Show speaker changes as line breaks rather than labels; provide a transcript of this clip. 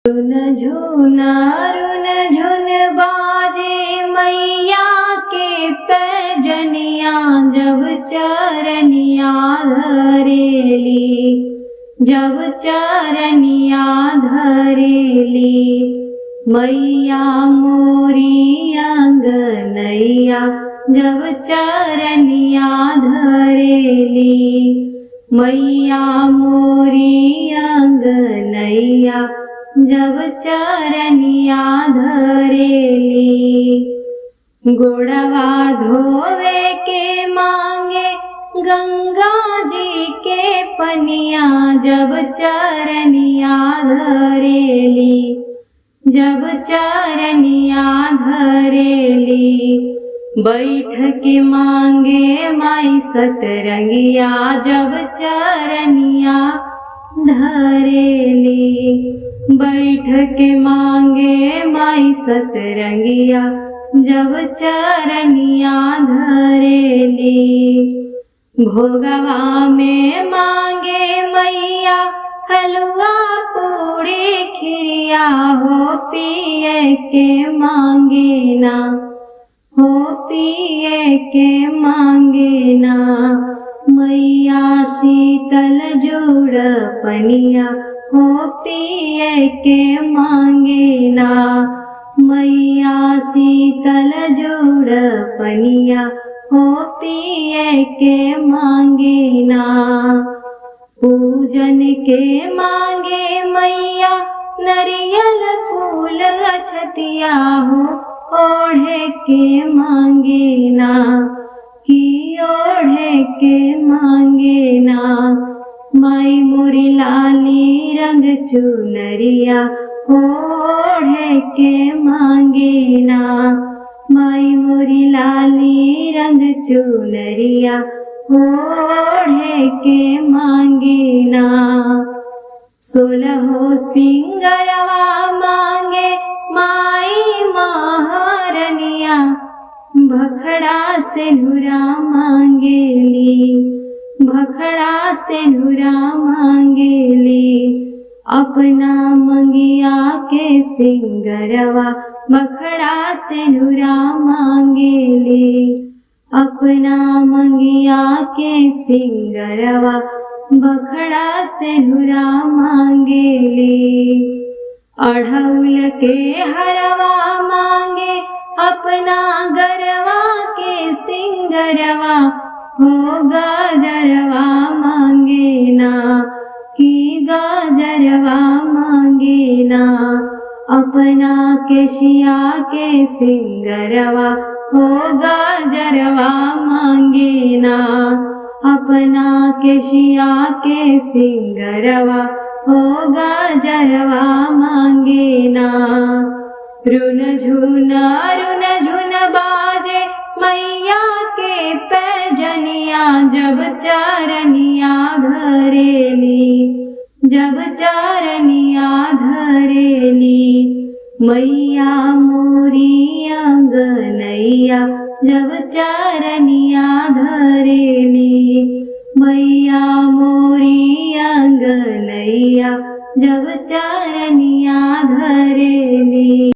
रुन झुन बाजे मैया के पैजनिया, जब चरनिया धरेली, जब चरनिया धरेली। मैया मोरी अंगनैया, जब चरनिया धरेली। मैया मोरी अंगनैया, जब चरनिया धरेली। गोड़वा धोवे के मांगे गंगा जी के पनिया, जब चरनिया धरेली, जब चरनिया धरेली। बैठ के मांगे माई सतरंगिया, जब चरनिया धरेली। बैठ के मांगे माई सतरंगिया, जब चरनिया धरेली। भोगवा में मांगे मैया हलवा पूड़ी खिरिया, हो पिए के मांगे ना, हो पिए के मांगे ना। मैया शीतल जोड़ पनिया, हो पिए के मांगे ना। मैया शीतल जोड़ पनिया, हो पिए के मांगे ना। पूजन के मांगे मैया नरियल फूल छतिया, हो ओढ़े के मांगे ना, कि ओढ़े के मांगे ना। माई मोरी लाली रंग चुनरिया, ओढ़े के मांगे ना। माई मोरी लाली रंग चुनरिया, ओढ़े के मांगे ना। 16 सिंगरवा मांगे माई महारनिया, भखड़ा से नुरा मांगेली, भखड़ा से नुरा मांगेली। अपना मंगिया के सिंगरवा, भखड़ा से नुरा मांगेली। अपना मंगिया के सिंगरवा, भखड़ा से नुरा मांगेली। अढ़ौल के हरवा मांगे अपना गरवा के सिंगरवा, हो गाजरवा मांगे ना, कि गाजरवा मांगे ना। अपना केशिया के सिंगरवा, हो गाजरवा मांगे ना। अपना केशिया के सिंगरवा, हो गाजरवा मांगे ना। रुन झुन बाजे मैया के पैजनिया, जब चरनिया धरेली, जब चरनिया धरेली। मैया मोरी अंगनैया, जब चरनिया धरेली। मैया मोरी अंगनैया, जब चरनिया धरेली।